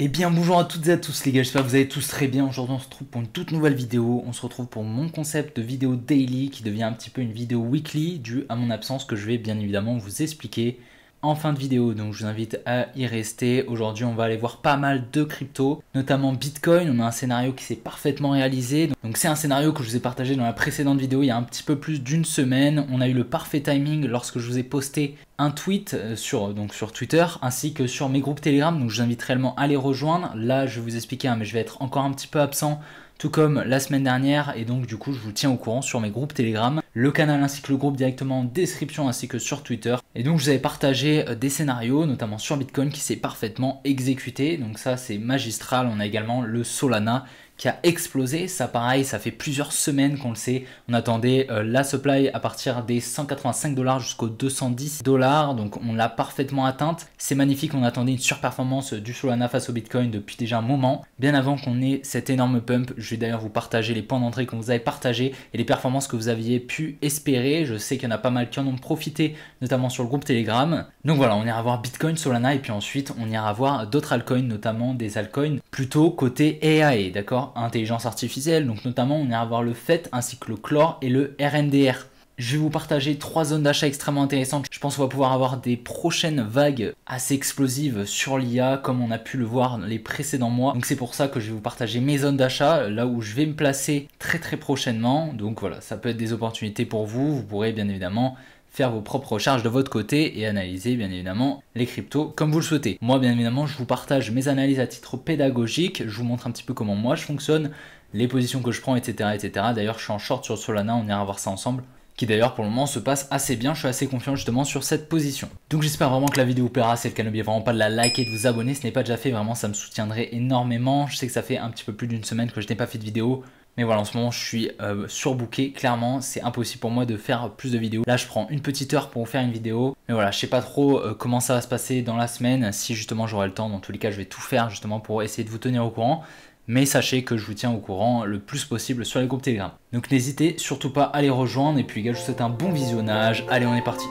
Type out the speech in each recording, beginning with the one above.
Eh bien bonjour à toutes et à tous les gars, j'espère que vous allez tous très bien. Aujourd'hui on se retrouve pour une toute nouvelle vidéo. On se retrouve pour mon concept de vidéo daily qui devient un petit peu une vidéo weekly due à mon absence que je vais bien évidemment vous expliquer en fin de vidéo. Donc je vous invite à y rester. Aujourd'hui on va aller voir pas mal de crypto, notamment Bitcoin. On a un scénario qui s'est parfaitement réalisé. Donc c'est un scénario que je vous ai partagé dans la précédente vidéo il y a un petit peu plus d'une semaine. On a eu le parfait timing lorsque je vous ai posté un tweet sur Twitter ainsi que sur mes groupes Telegram. Donc je vous invite réellement à les rejoindre. Là je vais vous expliquer mais je vais être encore un petit peu absent tout comme la semaine dernière, et donc du coup je vous tiens au courant sur mes groupes Telegram, le canal ainsi que le groupe directement en description ainsi que sur Twitter. Et donc je vous avais partagé des scénarios, notamment sur Bitcoin qui s'est parfaitement exécuté, donc ça c'est magistral. On a également le Solana qui a explosé, ça pareil, ça fait plusieurs semaines qu'on le sait. On attendait la supply à partir des 185 $ jusqu'aux 210 $, donc on l'a parfaitement atteinte. C'est magnifique, on attendait une surperformance du Solana face au Bitcoin depuis déjà un moment, bien avant qu'on ait cette énorme pump. Je vais d'ailleurs vous partager les points d'entrée que vous avez partagés et les performances que vous aviez pu espérer. Je sais qu'il y en a pas mal qui en ont profité, notamment sur le groupe Telegram. Donc voilà, on ira voir Bitcoin, Solana et puis ensuite on ira voir d'autres altcoins, notamment des altcoins plutôt côté AI, d'accord, intelligence artificielle. Donc notamment on ira voir le FET ainsi que le CLOR et le RNDR. Je vais vous partager 3 zones d'achat extrêmement intéressantes. Je pense qu'on va pouvoir avoir des prochaines vagues assez explosives sur l'IA comme on a pu le voir les précédents mois. Donc c'est pour ça que je vais vous partager mes zones d'achat, là où je vais me placer très prochainement. Donc voilà, ça peut être des opportunités pour vous. Vous pourrez bien évidemment faire vos propres recherches de votre côté et analyser bien évidemment les cryptos comme vous le souhaitez. Moi bien évidemment je vous partage mes analyses à titre pédagogique, je vous montre un petit peu comment moi je fonctionne, les positions que je prends, etc. D'ailleurs je suis en short sur Solana, on ira voir ça ensemble, qui d'ailleurs pour le moment se passe assez bien. Je suis assez confiant justement sur cette position. Donc j'espère vraiment que la vidéo vous plaira. C'est le cas, n'oubliez vraiment pas de la liker et de vous abonner, ce n'est pas déjà fait, vraiment ça me soutiendrait énormément. Je sais que ça fait un petit peu plus d'une semaine que je n'ai pas fait de vidéo, mais voilà, en ce moment je suis surbooké, clairement c'est impossible pour moi de faire plus de vidéos. Là je prends une petite heure pour vous faire une vidéo, mais voilà, je sais pas trop comment ça va se passer dans la semaine, si justement j'aurai le temps. Dans tous les cas je vais tout faire justement pour essayer de vous tenir au courant, mais sachez que je vous tiens au courant le plus possible sur les groupes Telegram. Donc n'hésitez surtout pas à les rejoindre, et puis les gars je vous souhaite un bon visionnage. Allez, on est parti.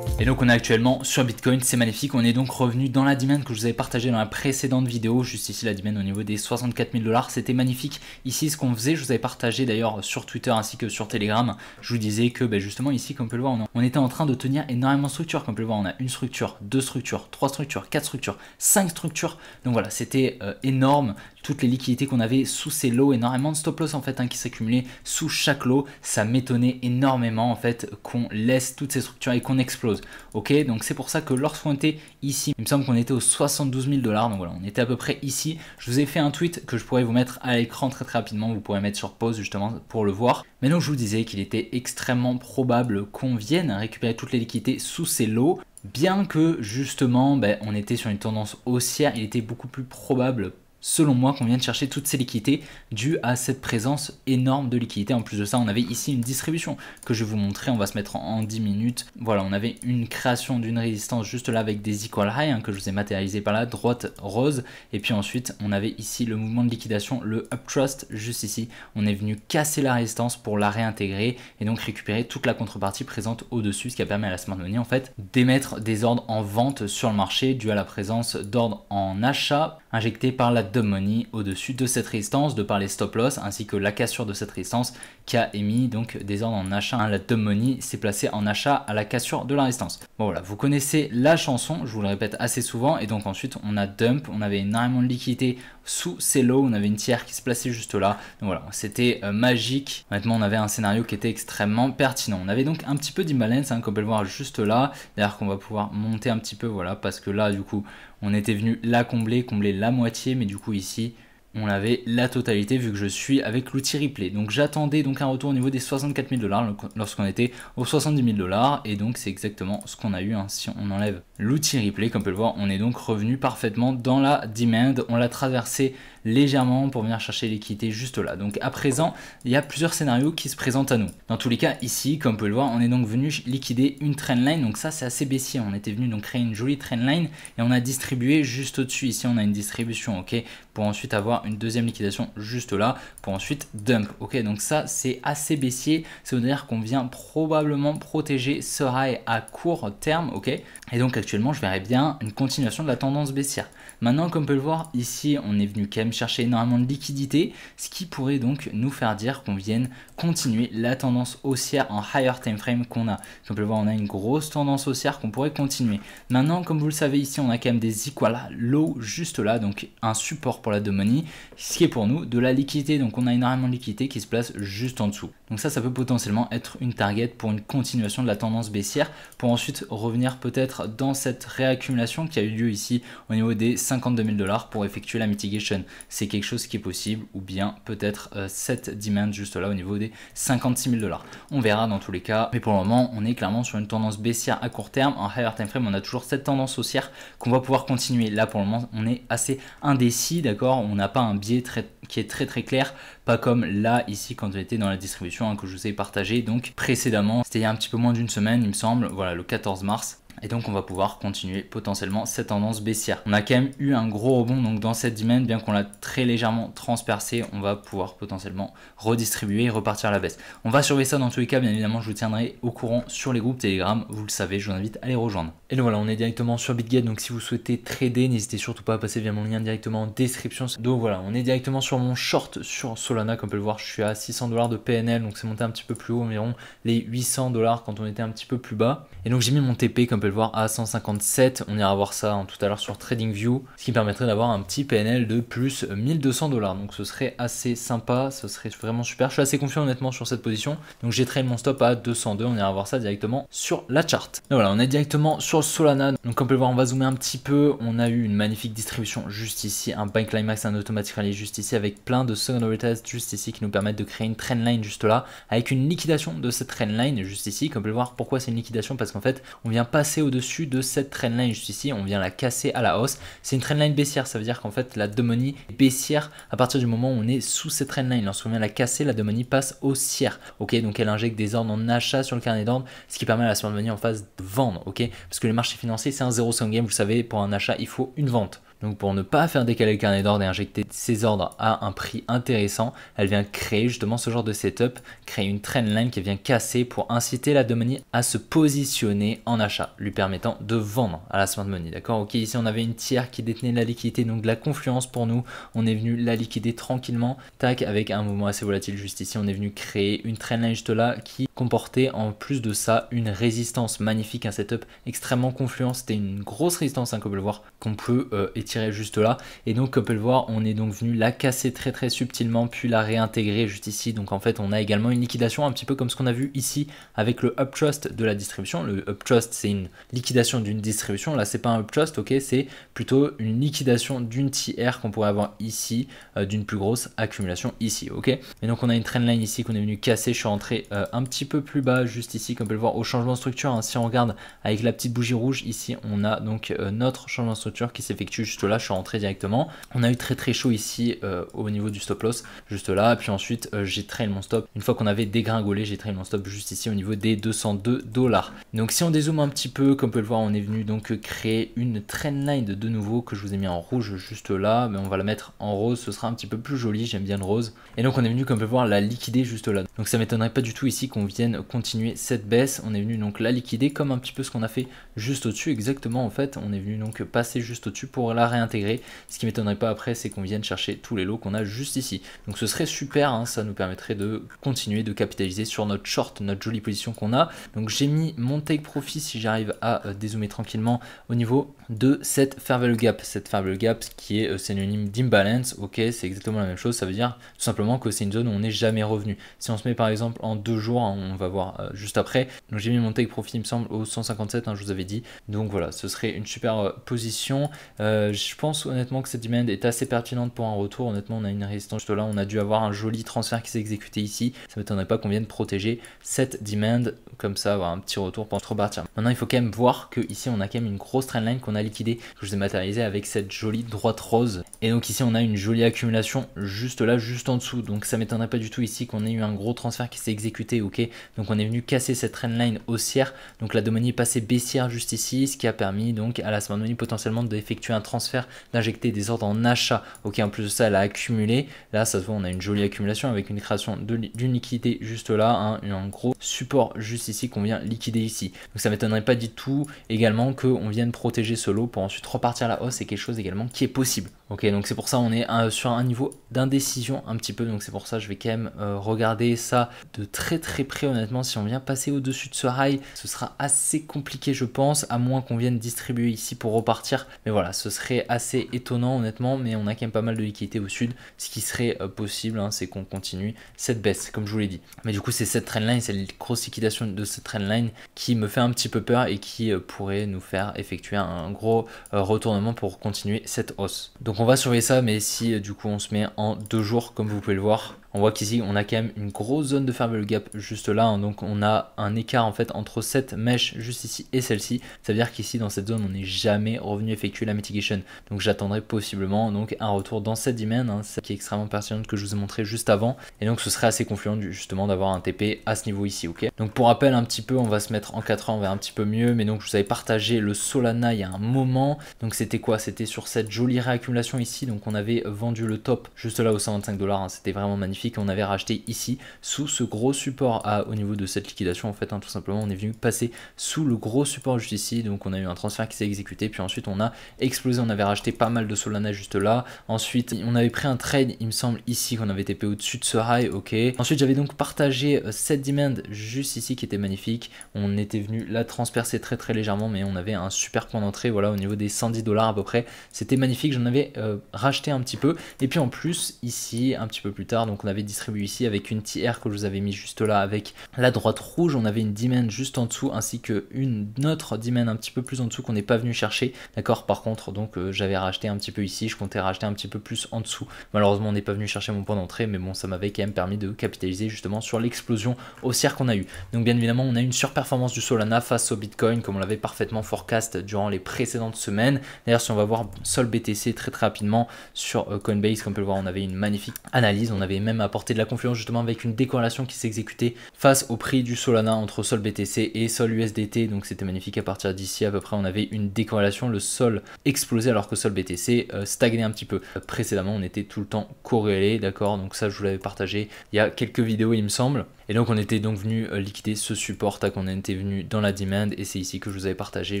Et donc on est actuellement sur Bitcoin, c'est magnifique. On est donc revenu dans la demand que je vous avais partagé dans la précédente vidéo. Juste ici la demand au niveau des 64 000 $, c'était magnifique. Ici ce qu'on faisait, je vous avais partagé d'ailleurs sur Twitter ainsi que sur Telegram. Je vous disais que justement ici, comme on peut le voir, on était en train de tenir énormément de structures. Comme on peut le voir, on a une structure, 2 structures, 3 structures, 4 structures, 5 structures. Donc voilà, c'était énorme. Toutes les liquidités qu'on avait sous ces lots, énormément de stop loss en fait qui s'accumulaient sous chaque lot. Ça m'étonnait énormément en fait qu'on laisse toutes ces structures et qu'on explose. Ok, donc c'est pour ça que lorsqu'on était ici, il me semble qu'on était aux 72 000 $. Donc voilà, on était à peu près ici. Je vous ai fait un tweet que je pourrais vous mettre à l'écran très rapidement. Vous pourrez mettre sur pause justement pour le voir. Mais donc je vous disais qu'il était extrêmement probable qu'on vienne récupérer toutes les liquidités sous ces lots. Bien que justement on était sur une tendance haussière, il était beaucoup plus probable selon moi qu'on vienne chercher toutes ces liquidités dues à cette présence énorme de liquidités. En plus de ça, on avait ici une distribution que je vais vous montrer, on va se mettre en 10 minutes. Voilà, on avait une création d'une résistance juste là avec des equal high que je vous ai matérialisé par là, droite rose, et puis ensuite on avait ici le mouvement de liquidation, le uptrust juste ici. On est venu casser la résistance pour la réintégrer et donc récupérer toute la contrepartie présente au-dessus, ce qui a permis à la smart money en fait d'émettre des ordres en vente sur le marché dû à la présence d'ordres en achat injectés par la dump money au-dessus de cette résistance, de par les stop loss ainsi que la cassure de cette résistance qui a émis donc des ordres en achat. La dump money s'est placée en achat à la cassure de la résistance. Bon voilà, vous connaissez la chanson, je vous le répète assez souvent. Et donc ensuite on a dump, on avait énormément de liquidité sous ces lows, on avait une tiers qui se plaçait juste là. Donc voilà, c'était magique. Honnêtement, on avait un scénario qui était extrêmement pertinent. On avait donc un petit peu d'imbalance, comme on peut le voir juste là. D'ailleurs qu'on va pouvoir monter un petit peu, voilà, parce que là du coup on était venu la combler la moitié, mais du coup ici on avait la totalité vu que je suis avec l'outil replay. Donc j'attendais donc un retour au niveau des 64 000 $ lorsqu'on était aux 70 000 $, et donc c'est exactement ce qu'on a eu si on enlève l'outil replay. Comme on peut le voir, on est donc revenu parfaitement dans la demand, on l'a traversé légèrement pour venir chercher l'équité juste là. Donc à présent, il y a plusieurs scénarios qui se présentent à nous. Dans tous les cas, ici, comme vous pouvez le voir, on est donc venu liquider une trendline. Donc ça, c'est assez baissier. On était venu donc créer une jolie trendline et on a distribué juste au-dessus. Ici, on a une distribution, ok, pour ensuite avoir une deuxième liquidation juste là pour ensuite dump. Ok, donc ça c'est assez baissier, ça veut dire qu'on vient probablement protéger ce high à court terme. Ok, et donc actuellement je verrais bien une continuation de la tendance baissière. Maintenant, comme on peut le voir ici, on est venu quand même chercher énormément de liquidité, ce qui pourrait donc nous faire dire qu'on vienne continuer la tendance haussière en higher time frame qu'on a. Comme on peut le voir, on a une grosse tendance haussière qu'on pourrait continuer. Maintenant, comme vous le savez ici, on a quand même des equal low juste là, donc un support pour la money, ce qui est pour nous de la liquidité. Donc on a énormément de liquidité qui se place juste en dessous. Donc ça peut potentiellement être une target pour une continuation de la tendance baissière, pour ensuite revenir peut-être dans cette réaccumulation qui a eu lieu ici au niveau des 52 000 $ pour effectuer la mitigation. C'est quelque chose qui est possible, ou bien peut-être cette demand juste là au niveau des 56 000 $. On verra dans tous les cas, mais pour le moment on est clairement sur une tendance baissière à court terme. En higher time frame on a toujours cette tendance haussière qu'on va pouvoir continuer. Là pour le moment on est assez indécis, d'accord, on n'a pas un biais qui est très clair, pas comme là ici quand on était dans la distribution que je vous ai partagé donc précédemment, c'était il y a un petit peu moins d'une semaine il me semble, voilà, le 14 mars. Et donc on va pouvoir continuer potentiellement cette tendance baissière. On a quand même eu un gros rebond donc dans cette dimension, bien qu'on l'a très légèrement transpercé, on va pouvoir potentiellement redistribuer et repartir à la baisse. On va surveiller ça dans tous les cas, bien évidemment je vous tiendrai au courant sur les groupes Telegram, vous le savez, je vous invite à les rejoindre. Et donc voilà, on est directement sur BitGet, donc si vous souhaitez trader, n'hésitez surtout pas à passer via mon lien directement en description. Donc voilà, on est directement sur mon short sur Solana, comme on peut le voir, je suis à 600 $ de PNL, donc c'est monté un petit peu plus haut, environ les 800 $ quand on était un petit peu plus bas. Et donc j'ai mis mon TP, comme on peut le voir, à 157, on ira voir ça tout à l'heure sur TradingView, ce qui permettrait d'avoir un petit PNL de plus 1200 $, donc ce serait assez sympa, ce serait vraiment super. Je suis assez confiant honnêtement sur cette position, donc j'ai trail mon stop à 202, on ira voir ça directement sur la chart. Donc voilà, on est directement sur Solana, donc comme on peut le voir, on va zoomer un petit peu, on a eu une magnifique distribution juste ici, un buy climax, un automatic rally juste ici, avec plein de secondary tests juste ici qui nous permettent de créer une trendline juste là, avec une liquidation de cette trendline juste ici. Comme on peut le voir, pourquoi c'est une liquidation? Parce qu'en fait on vient passer au-dessus de cette trendline juste ici, on vient la casser à la hausse. C'est une trendline baissière, ça veut dire qu'en fait la money est baissière à partir du moment où on est sous cette trendline. Lorsqu'on vient la casser, la money passe haussière. Ok, donc elle injecte des ordres en achat sur le carnet d'ordre, ce qui permet à la smart money en phase de vendre. Ok, parce que les marchés financiers c'est un zéro sum game, vous savez, pour un achat il faut une vente. Donc pour ne pas faire décaler le carnet d'ordre et injecter ses ordres à un prix intéressant, elle vient créer justement ce genre de setup, créer une trendline qui vient casser pour inciter la money à se positionner en achat, lui permettant de vendre à la smart money. D'accord, ok, ici on avait une tiers qui détenait la liquidité, donc de la confluence pour nous. On est venu la liquider tranquillement, tac, avec un mouvement assez volatile juste ici. On est venu créer une trendline juste là qui comportait en plus de ça une résistance magnifique, un setup extrêmement confluent. C'était une grosse résistance, comme on peut le voir, qu'on peut étirer juste là. Et donc comme on peut le voir, on est donc venu la casser très subtilement, puis la réintégrer juste ici. Donc en fait on a également une liquidation un petit peu comme ce qu'on a vu ici avec le uptrust de la distribution. Le uptrust c'est une liquidation d'une distribution, là c'est pas un uptrust, ok, c'est plutôt une liquidation d'une TR qu'on pourrait avoir ici, d'une plus grosse accumulation ici, ok. Et donc on a une trendline ici qu'on est venu casser. Je suis rentré un petit peu plus bas juste ici, comme on peut le voir au changement de structure, hein. Si on regarde avec la petite bougie rouge ici, on a donc notre changement de structure qui s'effectue juste là. Je suis rentré directement, on a eu très chaud ici au niveau du stop loss juste là, puis ensuite j'ai trail mon stop. Une fois qu'on avait dégringolé, j'ai trail mon stop juste ici au niveau des 202 $. Donc si on dézoome un petit peu, comme on peut le voir, on est venu donc créer une trendline de nouveau que je vous ai mis en rouge juste là, mais on va la mettre en rose, ce sera un petit peu plus joli, j'aime bien le rose. Et donc on est venu, comme on peut le voir, la liquider juste là. Donc ça m'étonnerait pas du tout ici qu'on vienne continuer cette baisse. On est venu donc la liquider comme un petit peu ce qu'on a fait juste au-dessus, exactement en fait. On est venu donc passer juste au-dessus pour la réintégrer. Ce qui m'étonnerait pas après, c'est qu'on vienne chercher tous les lots qu'on a juste ici. Donc ce serait super, hein, ça nous permettrait de continuer de capitaliser sur notre short, notre jolie position qu'on a. Donc j'ai mis mon take profit, si j'arrive à dézoomer tranquillement, au niveau de cette fair value gap. Cette fair value gap qui est synonyme d'imbalance, ok, c'est exactement la même chose. Ça veut dire tout simplement que c'est une zone où on n'est jamais revenu. Si on se met par exemple en 2 jours, hein, on va voir juste après. Donc j'ai mis mon take profit, il me semble, au 157, hein, je vous avais dit. Donc voilà, ce serait une super position. Je pense honnêtement que cette demand est assez pertinente pour un retour. Honnêtement, on a une résistance juste là, on a dû avoir un joli transfert qui s'est exécuté ici. Ça m'étonnerait pas qu'on vienne protéger cette demand comme ça, avoir un petit retour pour se repartir. Maintenant, il faut quand même voir que ici on a quand même une grosse trendline qu'on a liquidée, que je vous ai matérialisé avec cette jolie droite rose. Et donc ici on a une jolie accumulation juste là, juste en dessous. Donc ça m'étonnerait pas du tout ici qu'on ait eu un gros transfert qui s'est exécuté, ok. Donc on est venu casser cette trendline haussière. Donc la money est passée baissière juste ici, ce qui a permis donc à la smart money potentiellement d'effectuer un transfert transfert, d'injecter des ordres en achat. Ok, en plus de ça, elle a accumulé. Là, ça se voit, on a une jolie accumulation avec une création d'une liquidité juste là, hein, un gros support juste ici qu'on vient liquider ici. Donc ça m'étonnerait pas du tout également qu'on vienne protéger ce lot pour ensuite repartir à la hausse. C'est quelque chose également qui est possible. Ok, donc c'est pour ça on est sur un niveau d'indécision un petit peu, donc c'est pour ça je vais quand même regarder ça de très près. Honnêtement, si on vient passer au-dessus de ce high, ce sera assez compliqué je pense, à moins qu'on vienne distribuer ici pour repartir. Mais voilà, ce serait assez étonnant honnêtement, mais on a quand même pas mal de liquidité au sud. Ce qui serait possible, hein, c'est qu'on continue cette baisse comme je vous l'ai dit. Mais du coup c'est cette trendline, c'est la grosse liquidation de cette trendline qui me fait un petit peu peur et qui pourrait nous faire effectuer un gros retournement pour continuer cette hausse. Donc on va surveiller ça, mais si du coup on se met en 2 jours comme vous pouvez le voir, on voit qu'ici on a quand même une grosse zone de fair value gap juste là, hein. Donc on a un écart en fait entre cette mèche juste ici et celle-ci. Ça veut dire qu'ici dans cette zone on n'est jamais revenu effectuer la mitigation. Donc j'attendrai possiblement donc un retour dans cette demand, hein, celle qui est extrêmement pertinente que je vous ai montré juste avant. Et donc ce serait assez confluent justement d'avoir un TP à ce niveau ici. Ok. Donc pour rappel un petit peu, on va se mettre en 4 heures, on va un petit peu mieux. Mais donc je vous avais partagé le Solana il y a un moment. Donc c'était quoi? C'était sur cette jolie réaccumulation ici. Donc on avait vendu le top juste là aux 125 $, hein. C'était vraiment magnifique. On avait racheté ici sous ce gros support au niveau de cette liquidation en fait, hein, tout simplement on est venu passer sous le gros support juste ici. Donc on a eu un transfert qui s'est exécuté, puis ensuite on a explosé, on avait racheté pas mal de Solana juste là. Ensuite on avait pris un trade il me semble ici qu'on avait TP au-dessus de ce high. Ok, ensuite j'avais donc partagé cette demand juste ici qui était magnifique. On était venu la transpercer très légèrement, mais on avait un super point d'entrée, voilà, au niveau des 110 $ à peu près. C'était magnifique, j'en avais racheté un petit peu. Et puis en plus ici un petit peu plus tard, donc on avait distribué ici avec une TR que je vous avais mis juste là avec la droite rouge. On avait une demand juste en dessous ainsi qu'une autre demand un petit peu plus en dessous qu'on n'est pas venu chercher. D'accord, par contre donc j'avais racheté un petit peu ici, je comptais racheter un petit peu plus en dessous. Malheureusement on n'est pas venu chercher mon point d'entrée, mais bon, ça m'avait quand même permis de capitaliser justement sur l'explosion haussière qu'on a eu. Donc bien évidemment on a une surperformance du Solana face au Bitcoin comme on l'avait parfaitement forecast durant les précédentes semaines. D'ailleurs si on va voir Sol BTC très rapidement sur Coinbase, comme on peut le voir, on avait une magnifique analyse, on avait même apporté de la confiance justement avec une décorrélation qui s'exécutait face au prix du Solana entre Sol BTC et Sol USDT. Donc c'était magnifique. À partir d'ici à peu près on avait une décorrélation, le Sol explosait alors que Sol BTC stagnait un petit peu. Précédemment on était tout le temps corrélé, d'accord, donc ça je vous l'avais partagé il y a quelques vidéos il me semble. Et donc on était donc venu liquider ce support, qu'on était venu dans la demand, et c'est ici que je vous avais partagé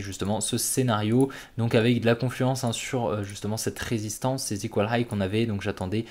justement ce scénario, donc avec de la confluence, hein, sur justement cette résistance, ces equal high qu'on avait. Donc j'attendais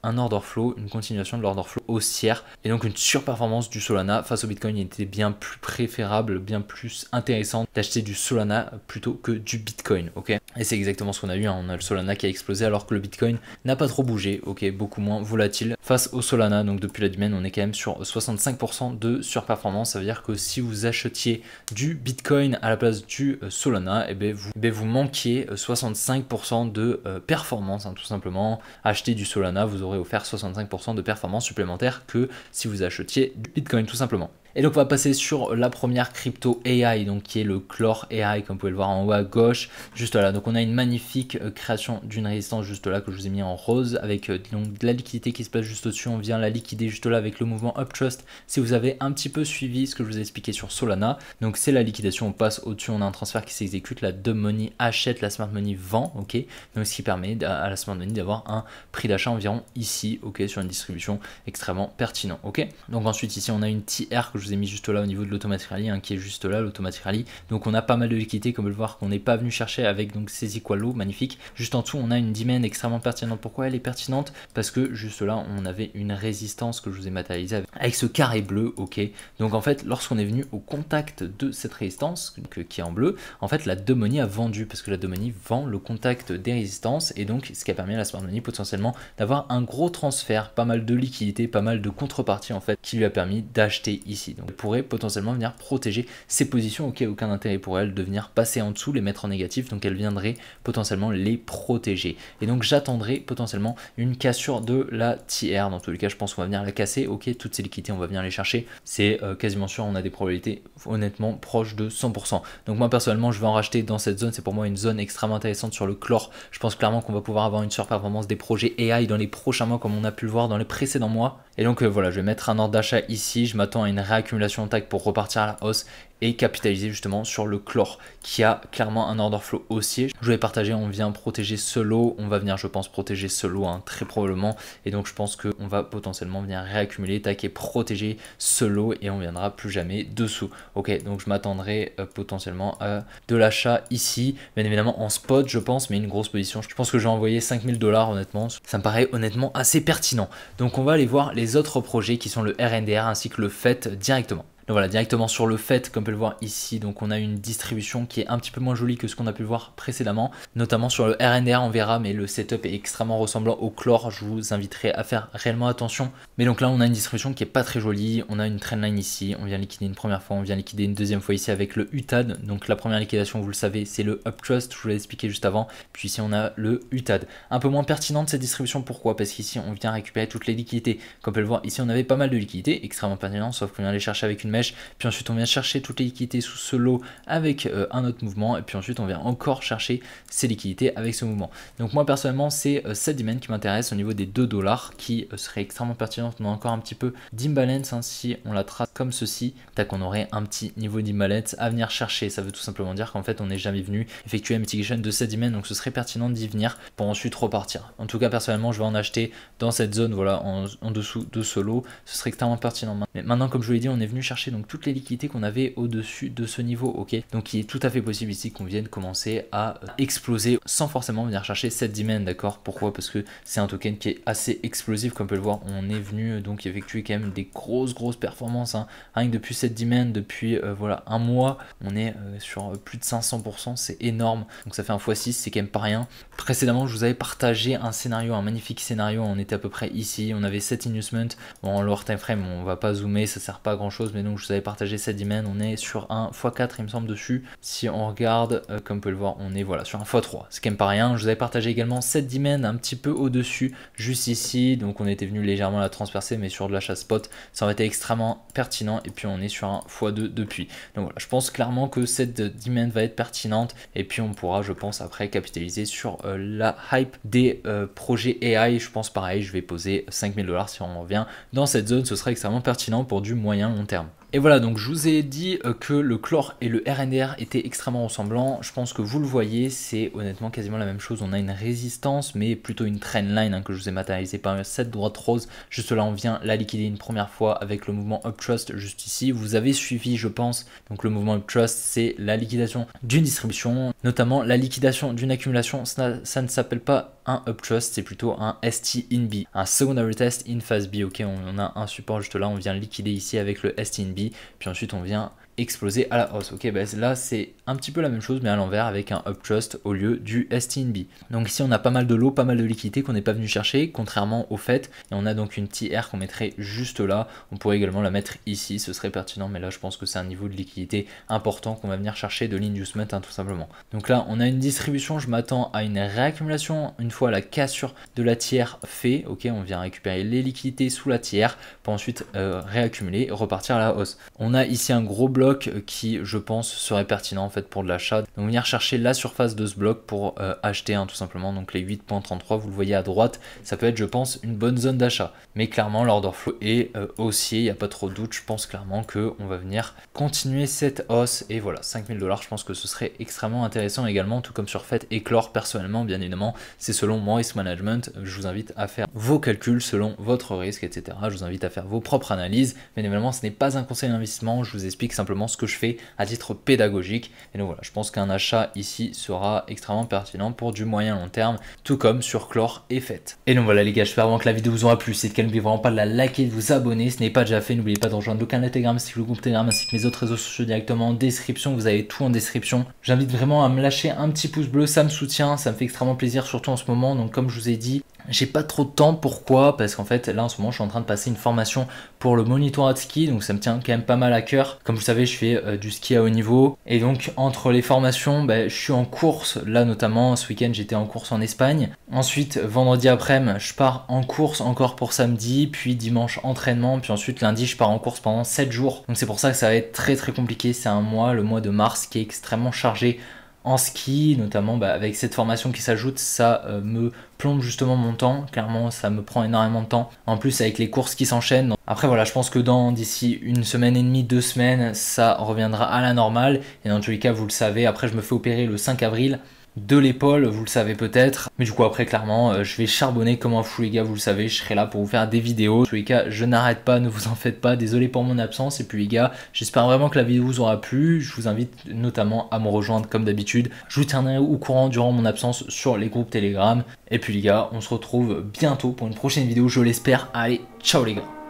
un order flow, une continuation de l'order flow haussière, et donc une surperformance du Solana face au Bitcoin. Il était bien plus préférable, bien plus intéressant d'acheter du Solana plutôt que du Bitcoin. Ok, et c'est exactement ce qu'on a eu, hein. On a le Solana qui a explosé alors que le Bitcoin n'a pas trop bougé. Ok, beaucoup moins volatile face au Solana. Donc depuis la demand on est quand même sur 65% de surperformance. Ça veut dire que si vous achetiez du Bitcoin à la place du Solana, et vous manquiez 65% de performance, hein, tout simplement. Acheter du Solana vous aurez offert 65% de performance supplémentaire que si vous achetiez du Bitcoin, tout simplement. Et donc on va passer sur la première crypto AI, donc qui est le Clore AI, comme vous pouvez le voir en haut à gauche, juste là. Donc on a une magnifique création d'une résistance juste là que je vous ai mis en rose, avec donc de la liquidité qui se place juste au-dessus. On vient la liquider juste là avec le mouvement Uptrust. Si vous avez un petit peu suivi ce que je vous ai expliqué sur Solana, donc c'est la liquidation, on passe au-dessus, on a un transfert qui s'exécute, la Dumb Money achète, la Smart Money vend, ok, donc ce qui permet à la Smart Money d'avoir un prix d'achat environ ici, ok, sur une distribution extrêmement pertinent, ok. Donc ensuite ici on a une TR que je vous ai mis juste là au niveau de l'Automatic Rally, hein, qui est juste là, l'Automatic Rally. Donc on a pas mal de liquidité, comme vous le voir, qu'on n'est pas venu chercher avec donc ces equal low, magnifique. Juste en dessous on a une demand extrêmement pertinente. Pourquoi elle est pertinente? Parce que juste là on avait une résistance que je vous ai matérialisée avec ce carré bleu, ok. Donc en fait lorsqu'on est venu au contact de cette résistance qui est en bleu, en fait la Dumb Money a vendu, parce que la Dumb Money vend le contact des résistances, et donc ce qui a permis à la Smart Money potentiellement d'avoir un gros transfert, pas mal de liquidité, pas mal de contrepartie en fait, qui lui a permis d'acheter ici. Donc elle pourrait potentiellement venir protéger ses positions, ok, aucun intérêt pour elle de venir passer en dessous, les mettre en négatif, donc elle viendrait potentiellement les protéger. Et donc j'attendrai potentiellement une cassure de la TR. Dans tous les cas je pense qu'on va venir la casser, ok, toutes ces liquidités on va venir les chercher, c'est quasiment sûr, on a des probabilités honnêtement proches de 100%. Donc moi personnellement je vais en racheter dans cette zone, c'est pour moi une zone extrêmement intéressante sur le Clore. Je pense clairement qu'on va pouvoir avoir une surperformance des projets AI dans les prochains mois, comme on a pu le voir dans les précédents mois. Et donc voilà, je vais mettre un ordre d'achat ici, je m'attends à une réaccumulation de tag pour repartir à la hausse, et capitaliser justement sur le chlore qui a clairement un order flow haussier. Je vais partager, on vient protéger ce lot, on va venir je pense protéger ce lot hein, très probablement, et donc je pense qu'on va potentiellement venir réaccumuler, tac, et protéger ce lot et on viendra plus jamais dessous. Ok, donc je m'attendrai potentiellement à de l'achat ici, bien évidemment en spot je pense, mais une grosse position. Je pense que j'ai envoyé 5000 $ honnêtement, ça me paraît honnêtement assez pertinent. Donc on va aller voir les autres projets qui sont le RNDR ainsi que le FET directement. Donc voilà, directement sur le FET, comme on peut le voir ici, donc on a une distribution qui est un petit peu moins jolie que ce qu'on a pu voir précédemment, notamment sur le RNDR on verra, mais le setup est extrêmement ressemblant au chlore, je vous inviterai à faire réellement attention. Mais donc là on a une distribution qui est pas très jolie, on a une trendline ici, on vient liquider une première fois, on vient liquider une deuxième fois ici avec le UTAD, donc la première liquidation vous le savez c'est le Uptrust, je vous l'ai expliqué juste avant, puis ici on a le UTAD. Un peu moins pertinente cette distribution, pourquoi? Parce qu'ici on vient récupérer toutes les liquidités, comme on peut le voir ici on avait pas mal de liquidités, extrêmement pertinent, sauf qu'on vient les chercher avec une mèche, puis ensuite on vient chercher toutes les liquidités sous ce lot avec un autre mouvement, et puis ensuite on vient encore chercher ces liquidités avec ce mouvement. Donc moi personnellement c'est cette demand qui m'intéresse au niveau des 2 $ qui serait extrêmement pertinente. On a encore un petit peu d'imbalance hein, si on la trace comme ceci, tac, on aurait un petit niveau d'imbalance à venir chercher. Ça veut tout simplement dire qu'en fait on n'est jamais venu effectuer la mitigation de cette demand, donc ce serait pertinent d'y venir pour ensuite repartir. En tout cas personnellement je vais en acheter dans cette zone, voilà, en dessous de ce lot, ce serait extrêmement pertinent. Mais maintenant comme je vous l'ai dit, on est venu chercher donc toutes les liquidités qu'on avait au-dessus de ce niveau, ok. Donc il est tout à fait possible ici qu'on vienne commencer à exploser sans forcément venir chercher cette demand, d'accord. Pourquoi? Parce que c'est un token qui est assez explosif, comme on peut le voir. On est venu donc effectuer quand même des grosses performances, hein. Rien que depuis cette demand, depuis voilà un mois, on est sur plus de 500%, c'est énorme. Donc ça fait un x6, c'est quand même pas rien. Précédemment, je vous avais partagé un scénario, un magnifique scénario. On était à peu près ici, on avait 7 inducements. Bon, en lower time frame, on va pas zoomer, ça sert pas à grand chose, mais donc je vous avais partagé cette demand. On est sur un x4, il me semble, dessus. Si on regarde, comme vous pouvez le voir, on est voilà sur un x3. C'est quand même pas rien. Je vous avais partagé également cette demand un petit peu au-dessus, juste ici. Donc on était venu légèrement la transpercer, mais sur de l'achat spot, ça aurait été extrêmement pertinent. Et puis on est sur un x2 depuis. Donc voilà, je pense clairement que cette demand va être pertinente. Et puis on pourra, je pense, après capitaliser sur la hype des projets AI. Je pense pareil, je vais poser 5000 $ si on revient dans cette zone. Ce serait extrêmement pertinent pour du moyen long terme. Et voilà, donc je vous ai dit que le chlore et le RNDR étaient extrêmement ressemblants. Je pense que vous le voyez, c'est honnêtement quasiment la même chose. On a une résistance, mais plutôt une trendline hein, que je vous ai matérialisé par cette droite rose. Juste là, on vient la liquider une première fois avec le mouvement Uptrust juste ici. Vous avez suivi, je pense. Donc le mouvement Uptrust, c'est la liquidation d'une distribution, notamment la liquidation d'une accumulation. Ça ne s'appelle pas un Uptrust, c'est plutôt un ST in B, un secondary test in phase B. Ok, on a un support juste là, on vient liquider ici avec le ST in B, puis ensuite on vient exploser à la hausse. Ok, bah là c'est un petit peu la même chose mais à l'envers avec un Uptrust au lieu du ST in B. Donc ici on a pas mal de lots, pas mal de liquidités qu'on n'est pas venu chercher, contrairement au fait, et on a donc une TR qu'on mettrait juste là. On pourrait également la mettre ici, ce serait pertinent, mais là je pense que c'est un niveau de liquidité important qu'on va venir chercher de l'inducement hein, tout simplement. Donc là on a une distribution, je m'attends à une réaccumulation une fois la cassure de la tiers fait. Ok, on vient récupérer les liquidités sous la tiers pour ensuite réaccumuler, repartir à la hausse. On a ici un gros bloc qui je pense serait pertinent en fait pour de l'achat. Donc venir chercher la surface de ce bloc pour acheter hein, tout simplement. Donc les 8.33, vous le voyez à droite, ça peut être je pense une bonne zone d'achat. Mais clairement l'order flow est haussier, il n'y a pas trop de doute. Je pense clairement que on va venir continuer cette hausse et voilà 5000 $. Je pense que ce serait extrêmement intéressant également, tout comme sur FET et chlore. Personnellement bien évidemment, c'est selon mon risk management. Je vous invite à faire vos calculs selon votre risque, etc. Je vous invite à faire vos propres analyses. Bien évidemment, ce n'est pas un conseil d'investissement. Je vous explique simplement ce que je fais à titre pédagogique. Et donc voilà, je pense qu'un achat ici sera extrêmement pertinent pour du moyen long terme, tout comme sur chlore et FET. Et donc voilà les gars, j'espère vraiment que la vidéo vous aura plu. C'est le cas, n'oubliez vraiment pas de la liker, de vous abonner. Ce n'est pas déjà fait, n'oubliez pas de rejoindre le canal Telegram ainsi que le groupe Telegram ainsi que mes autres réseaux sociaux directement en description. Vous avez tout en description. J'invite vraiment à me lâcher un petit pouce bleu, ça me soutient, ça me fait extrêmement plaisir, surtout en ce moment. Donc comme je vous ai dit, j'ai pas trop de temps. Pourquoi? Parce qu'en fait là en ce moment je suis en train de passer une formation pour le monitorat de ski, donc ça me tient quand même pas mal à cœur. Comme vous savez, je fais du ski à haut niveau et donc entre les formations je suis en course. Là notamment ce week-end j'étais en course en Espagne, ensuite vendredi après-midi je pars en course encore pour samedi, puis dimanche entraînement, puis ensuite lundi je pars en course pendant 7 jours. Donc c'est pour ça que ça va être très compliqué. C'est un mois, le mois de mars, qui est extrêmement chargé en ski, notamment avec cette formation qui s'ajoute, ça me plombe justement mon temps. Clairement, ça me prend énormément de temps. En plus, avec les courses qui s'enchaînent. Après, voilà, je pense que d'ici une semaine et demie, 2 semaines, ça reviendra à la normale. Et dans tous les cas, vous le savez, après, je me fais opérer le 5 avril. De l'épaule, vous le savez peut-être. Mais du coup après clairement je vais charbonner comme un fou les gars, vous le savez, je serai là pour vous faire des vidéos. En tous les cas, je n'arrête pas, ne vous en faites pas, désolé pour mon absence. Et puis les gars, j'espère vraiment que la vidéo vous aura plu. Je vous invite notamment à me rejoindre comme d'habitude. Je vous tiendrai au courant durant mon absence sur les groupes Telegram. Et puis les gars, on se retrouve bientôt pour une prochaine vidéo, je l'espère. Allez, ciao les gars.